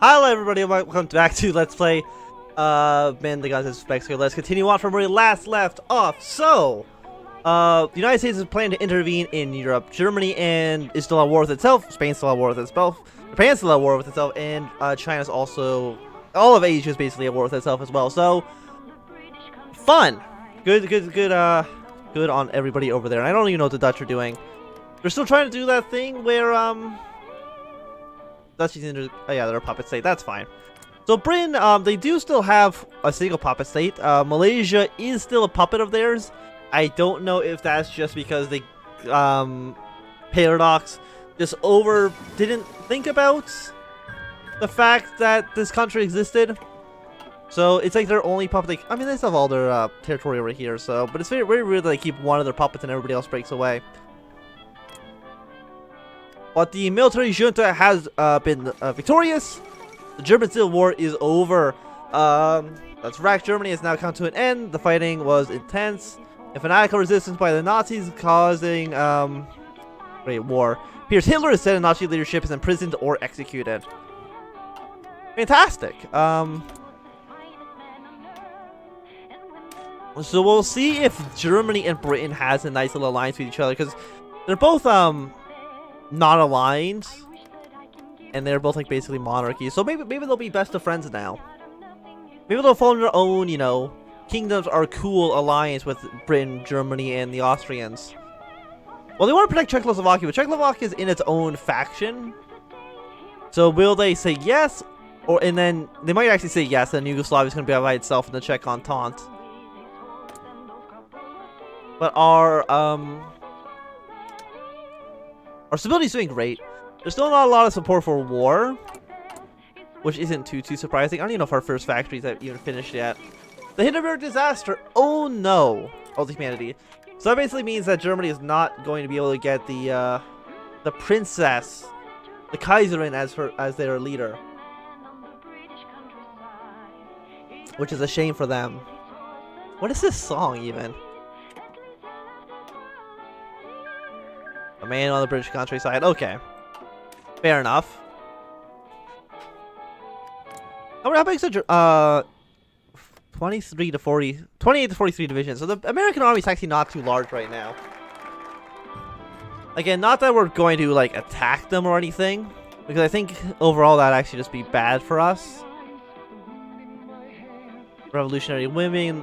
Hello everybody, welcome back to Let's Play Man the Gods of Mexico. Let's continue on from where we last left off. So, the United States is planning to intervene in Europe. Germany is still at war with itself. Spain's still at war with itself. Japan's still at war with itself, and China's also, all of Asia is basically at war with itself as well. So, fun, good on everybody over there. And I don't even know what the Dutch are doing. They're still trying to do that thing where oh yeah, they're a puppet state. That's fine. So Britain, they do still have a single puppet state. Malaysia is still a puppet of theirs. I don't know if that's just because they, Paradox just didn't think about the fact that this country existed. So it's like their only puppet. I mean, they still have all their territory over here. So, but it's very, very weird that they keep one of their puppets and everybody else breaks away. But the military junta has been victorious. The German Civil War is over. That's right. Germany has now come to an end. The fighting was intense. A fanatical resistance by the Nazis causing great war. Pierce Hitler is said in Nazi leadership is imprisoned or executed. Fantastic. So we'll see if Germany and Britain has a nice little alliance with each other, because they're both not aligned, and they're both like basically monarchies. So maybe they'll be best of friends now. Maybe they'll form their own, you know, kingdoms or cool alliance with Britain, Germany, and the Austrians. Well, they want to protect Czechoslovakia, but Czechoslovakia is in its own faction. So will they say yes, and then they might actually say yes, and Yugoslavia is going to be by itself in the Czech Entente. But our stability is doing great. There's still not a lot of support for war, which isn't too surprising. I don't even know if our first factories have even finished yet. The Hindenburg disaster. Oh no! Oh, the humanity. So that basically means that Germany is not going to be able to get the princess, the Kaiserin, as their leader, which is a shame for them. What is this song even? A man on the British countryside. Okay. Fair enough. How big is the 28 to 43 divisions. So the American army is actually not too large right now. Again, not that we're going to like attack them or anything, because I think overall that'd actually just be bad for us. Revolutionary women,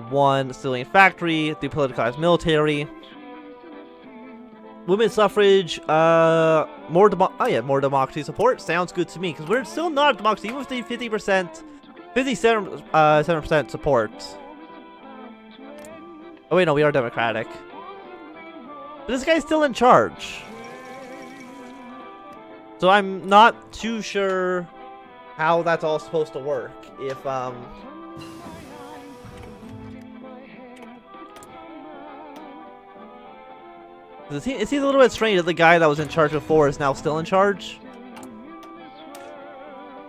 one civilian factory, depoliticized military. Women's suffrage, more democracy support sounds good to me, because we're still not a democracy, even with the 57% support. Oh wait, no, we are democratic. But this guy's still in charge. So I'm not too sure how that's all supposed to work. If, it seems a little bit strange that the guy that was in charge before is now still in charge.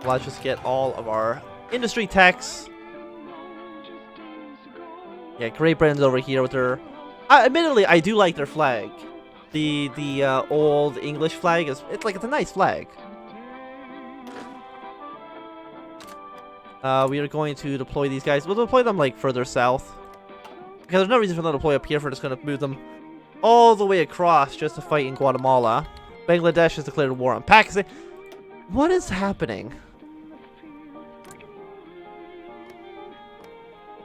Let's just get all of our industry techs. Yeah, Great Britain's over here with their... admittedly, I do like their flag. The old English flag it's a nice flag. We are going to deploy these guys. We'll deploy them like further south, because there's no reason for them to deploy up here. We're just going to move them all the way across just to fight in Guatemala. Bangladesh has declared war on Pakistan. What is happening?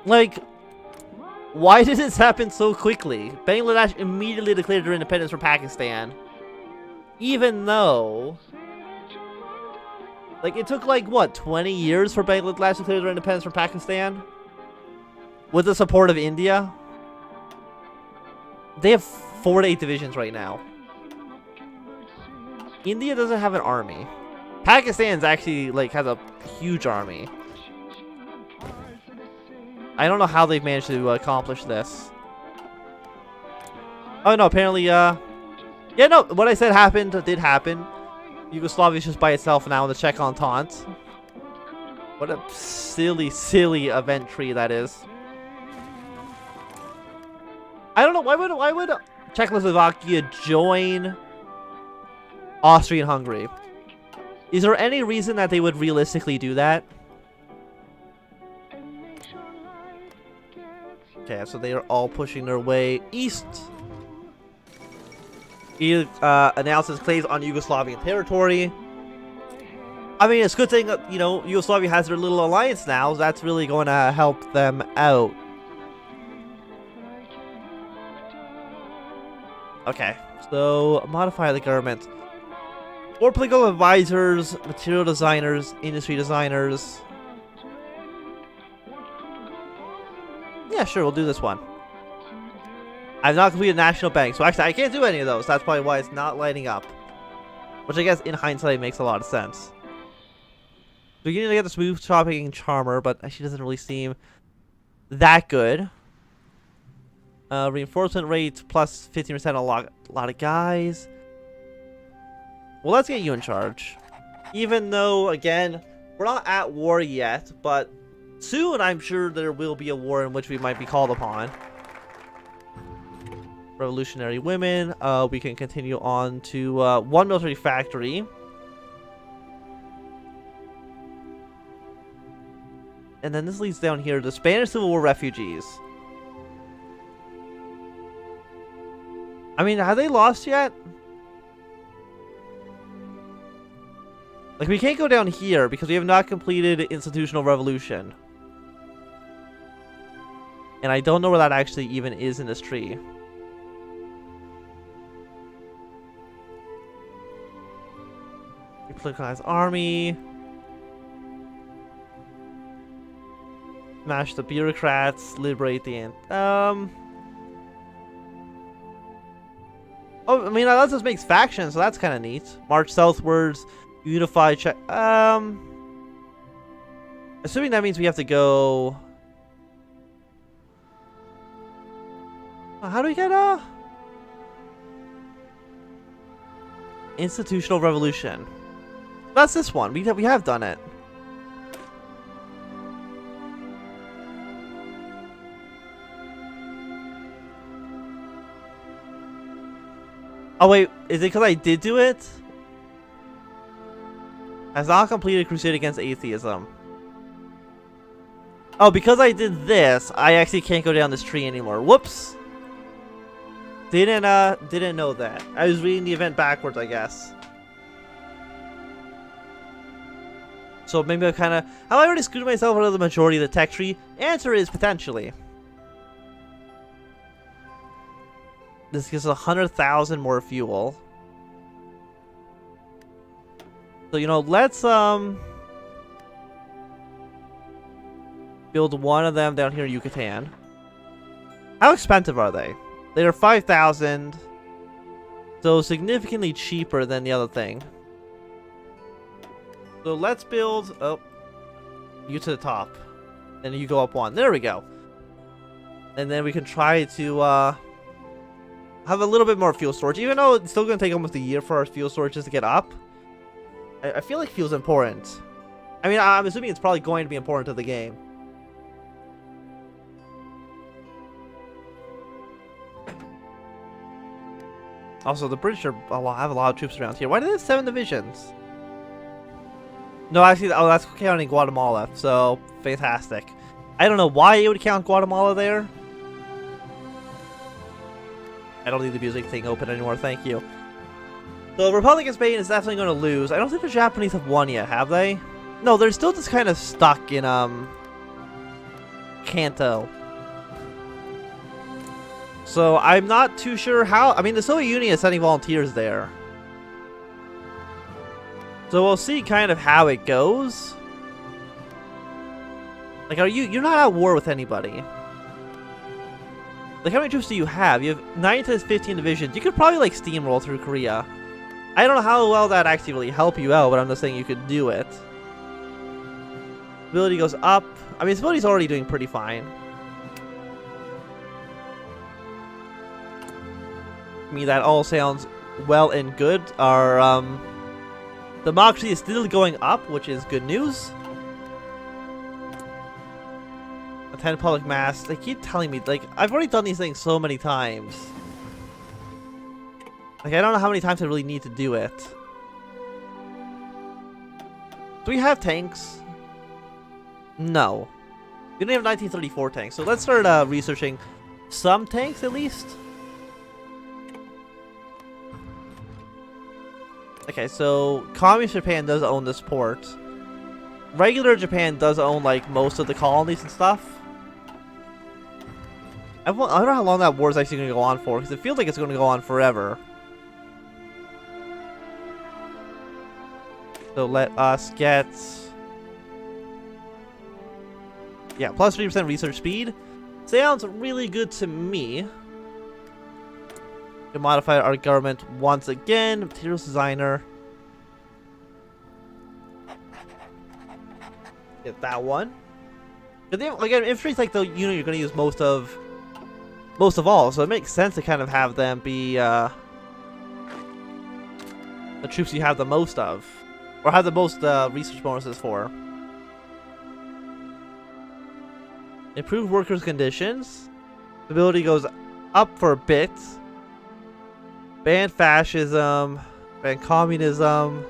Like, why did this happen so quickly? Bangladesh immediately declared their independence from Pakistan, even though, like, it took like what, 20 years for Bangladesh to declare their independence from Pakistan with the support of India. They have 4 to 8 divisions right now. India doesn't have an army. Pakistan's actually like has a huge army. I don't know how they've managed to accomplish this. Oh no, apparently yeah, no, what I said did happen. Yugoslavia is just by itself now in the Czech Entente. What a silly event tree that is. I don't know, why would Czechoslovakia join Austria and Hungary? Is there any reason that they would realistically do that? Okay, so they are all pushing their way east. He announces claims on Yugoslavian territory. I mean, it's a good thing that, you know, Yugoslavia has their little alliance now. That's really going to help them out. Okay, so modify the government. More political advisors, material designers, industry designers. Yeah, sure, we'll do this one. I've not completed National Bank, so actually I can't do any of those. That's probably why it's not lighting up. Which I guess in hindsight makes a lot of sense. Beginning to get the smooth shopping charmer, but she doesn't really seem that good. Reinforcement rate plus 15% a lot of guys. Well, let's get you in charge. Even though, again, we're not at war yet, but soon I'm sure there will be a war in which we might be called upon. Revolutionary women. We can continue on to one military factory. And then this leads down here to Spanish Civil War refugees. I mean, have they lost yet? Like, we can't go down here because we have not completed Institutional Revolution. And I don't know where that actually even is in this tree. Republicanized army. Smash the bureaucrats. Liberate the Oh, I mean, that just makes factions, so that's kind of neat. March southwards, unify Czech. Assuming that means we have to go. How do we get Institutional Revolution? That's this one. We have done it. Oh wait, is it because I did do it? Has not completed crusade against atheism. Oh, because I did this, I actually can't go down this tree anymore. Whoops. Didn't know that. I was reading the event backwards, I guess. So maybe I kind of... Have I already screwed myself out of the majority of the tech tree? Answer is potentially. This gives 100,000 more fuel. So, you know, let's build one of them down here in Yucatan. How expensive are they? They are 5,000. So significantly cheaper than the other thing. So let's build you to the top. And you go up one. There we go. And then we can try to have a little bit more fuel storage, even though it's still going to take almost a year for our fuel storage just to get up. I feel like fuel's important. I mean, I'm assuming it's probably going to be important to the game. Also, the British have a lot of troops around here. Why do they have 7 divisions? No, actually, oh, that's counting Guatemala, so fantastic. I don't know why it would count Guatemala there. I don't need the music thing open anymore, thank you. So, Republic of Spain is definitely going to lose. I don't think the Japanese have won yet, have they? No, they're still just kind of stuck in, Kanto. So, I'm not too sure how... I mean, the Soviet Union is sending volunteers there. So, we'll see kind of how it goes. Like, you're not at war with anybody. Like, how many troops do you have? You have 9 to 15 divisions. You could probably, like, steamroll through Korea. I don't know how well that actually really help you out, but I'm just saying you could do it. Ability goes up. I mean, ability's already doing pretty fine. I mean, that all sounds well and good. Our, democracy is still going up, which is good news. Attend public mass. They keep telling me, like, I've already done these things so many times. Like, I don't know how many times I really need to do it. Do we have tanks? No. We don't have 1934 tanks, so let's start researching some tanks at least. Okay, so Communist Japan does own this port. Regular Japan does own like most of the colonies and stuff. I don't know how long that war is actually going to go on for, because it feels like it's going to go on forever. So let us get... yeah, plus 3% research speed. Sounds really good to me. We modify our government once again. Materials designer. Get that one. But then, again, infantry's like the unit you're going to use most of all, so it makes sense to kind of have them be the troops you have the most of, or have the most research bonuses for. Improve workers' conditions. Stability goes up for a bit. Ban fascism. Ban communism.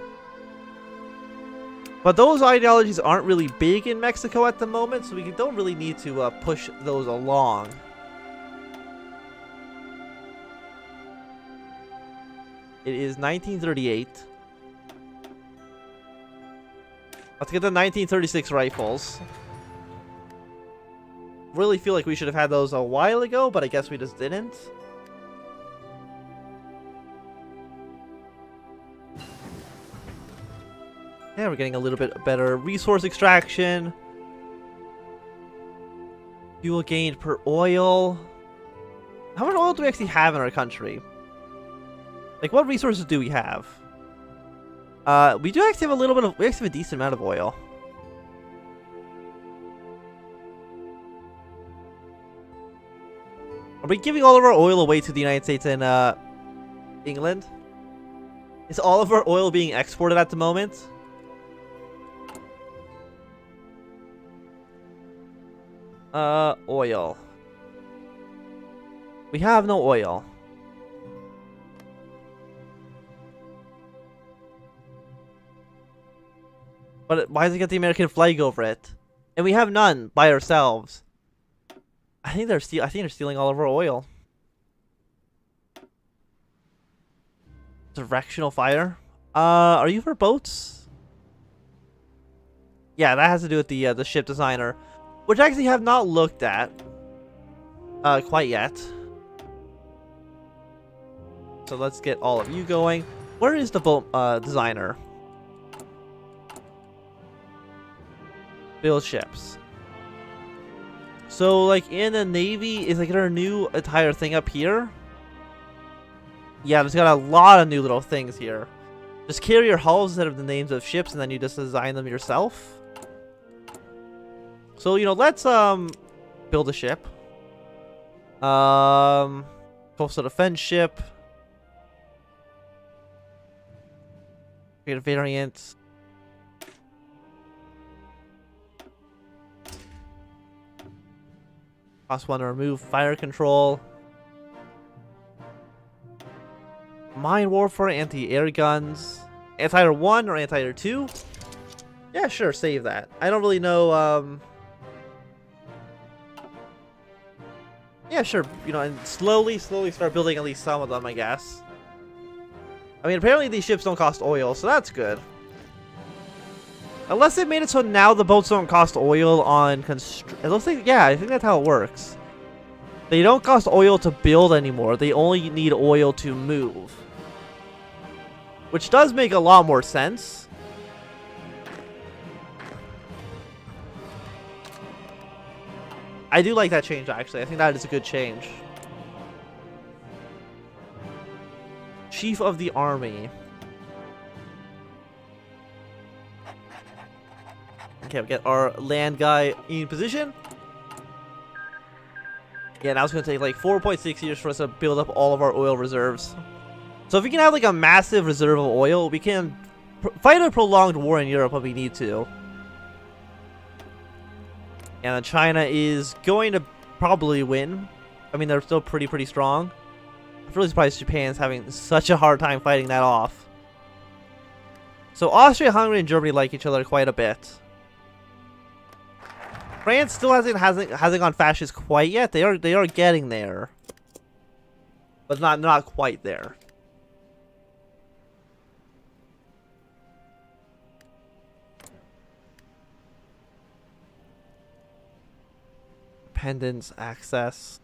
But those ideologies aren't really big in Mexico at the moment, so we don't really need to push those along. It is 1938. Let's get the 1936 rifles. Really feel like we should have had those a while ago, but I guess we just didn't. Yeah, we're getting a little bit better resource extraction. Fuel gained per oil. How much oil do we actually have in our country? Like, what resources do we have? We do actually have a little bit of... we actually have a decent amount of oil. Are we giving all of our oil away to the United States and England? Is all of our oil being exported at the moment? Oil. We have no oil. But why does it get the American flag over it? And we have none by ourselves. I think they're stealing all of our oil. Directional fire. Are you for boats? Yeah, that has to do with the ship designer, which I actually have not looked at quite yet. So let's get all of you going. Where is the boat designer? Build ships. So, like, in the Navy, is like our new entire thing up here? Yeah, there's got a lot of new little things here. Just carrier hulls instead of the names of ships, and then you just design them yourself. So, you know, let's build a ship. Coastal defense ship. Create a variant. Cost 1 to remove fire control. Mine warfare, anti-air guns. Anti-air 1 or anti-air 2? Yeah, sure, save that. I don't really know, yeah, sure, you know, and slowly start building at least some of them, I guess. I mean, apparently these ships don't cost oil, so that's good. Unless they made it so now the boats don't cost oil on it looks like, yeah, I think that's how it works. They don't cost oil to build anymore. They only need oil to move. Which does make a lot more sense. I do like that change, actually. I think that is a good change. Chief of the Army. Okay, we'll get our land guy in position. Yeah, now it's going to take like 4.6 years for us to build up all of our oil reserves. So if we can have like a massive reserve of oil, we can fight a prolonged war in Europe if we need to. And then China is going to probably win. I mean, they're still pretty strong. I'm really surprised Japan's having such a hard time fighting that off. So Austria, Hungary, and Germany like each other quite a bit. France still hasn't gone fascist quite yet. They are getting there, but not quite there. Independence, access.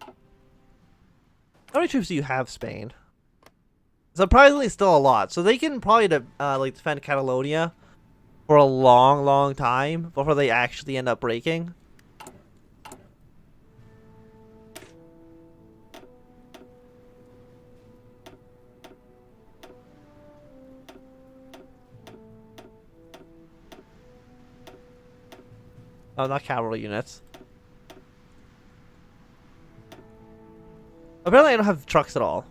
How many troops do you have, Spain? Surprisingly, still a lot. So they can probably like defend Catalonia for a long time before they actually end up breaking. Oh, not cavalry units. Apparently, I don't have trucks at all.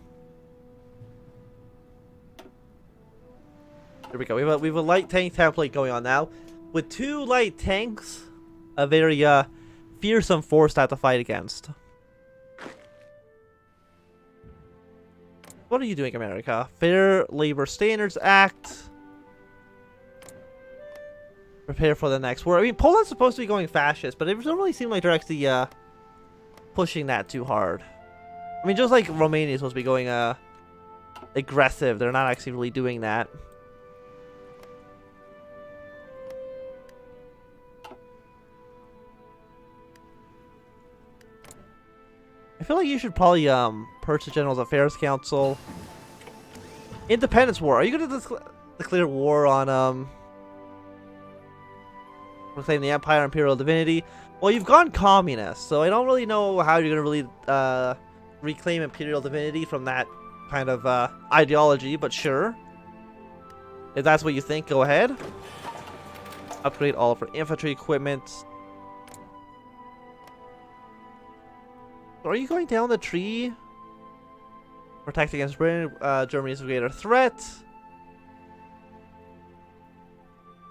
Here we go. We have a light tank template going on now, with 2 light tanks, a very fearsome force to have to fight against. What are you doing, America? Fair Labor Standards Act. Prepare for the next war. I mean, Poland's supposed to be going fascist, but it doesn't really seem like they're actually pushing that too hard. I mean, just like Romania is supposed to be going aggressive, they're not actually really doing that. I feel like you should probably purge the General's Affairs Council. Independence War. Are you going to declare war on reclaim the Empire, Imperial Divinity? Well, you've gone communist, so I don't really know how you're going to really reclaim Imperial Divinity from that kind of ideology, but sure. If that's what you think, go ahead. Upgrade all of our infantry equipment. Are you going down the tree? Protect against Britain. Germany is a greater threat.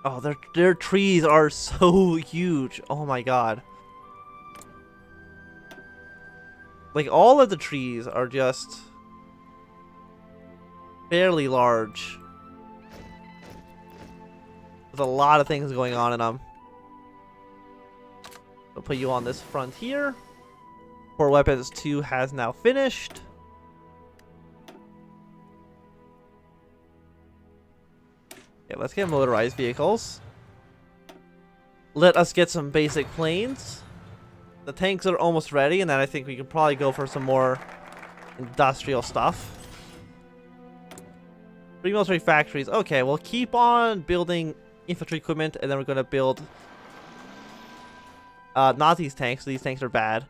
Oh, their trees are so huge. Oh my god. Like, all of the trees are just fairly large. There's a lot of things going on in them. I'll put you on this front here. Core Weapons 2 has now finished. Okay, let's get motorized vehicles. Let us get some basic planes. The tanks are almost ready, and then I think we can probably go for some more industrial stuff. 3 military factories. Okay, we'll keep on building infantry equipment, and then we're going to build not these tanks. These tanks are bad.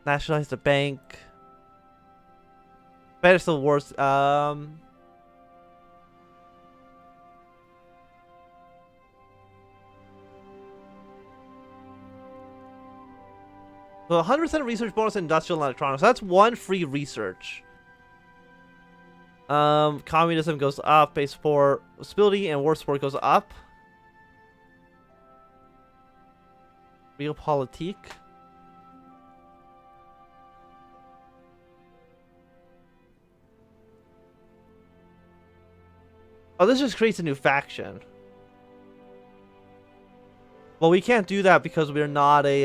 Nationalize the bank. Better still worse. So 100% research bonus in industrial and electronics. So that's 1 free research. Communism goes up. Base 4 stability and war support goes up. Realpolitik. Oh, this just creates a new faction. Well, we can't do that because we're not a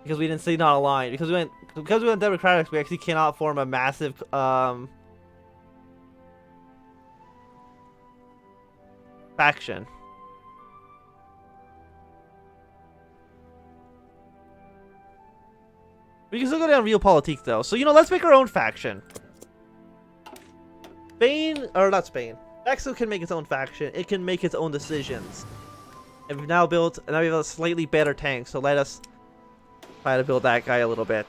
because we didn't say not aligned. Because we went democratic, we actually cannot form a massive faction. We can still go down realpolitik though. So, you know, let's make our own faction. Spain, or not Spain. Mexico can make its own faction. It can make its own decisions. And we've now built, and now we have a slightly better tank. So let us try to build that guy a little bit.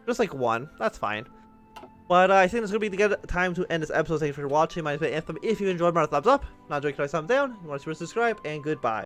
Just like 1. That's fine. But I think it's going to be the good time to end this episode. Thank you for watching. My name is Anthem. If you enjoyed, my thumbs up. Not enjoying, thumbs down. If you want to subscribe, and goodbye.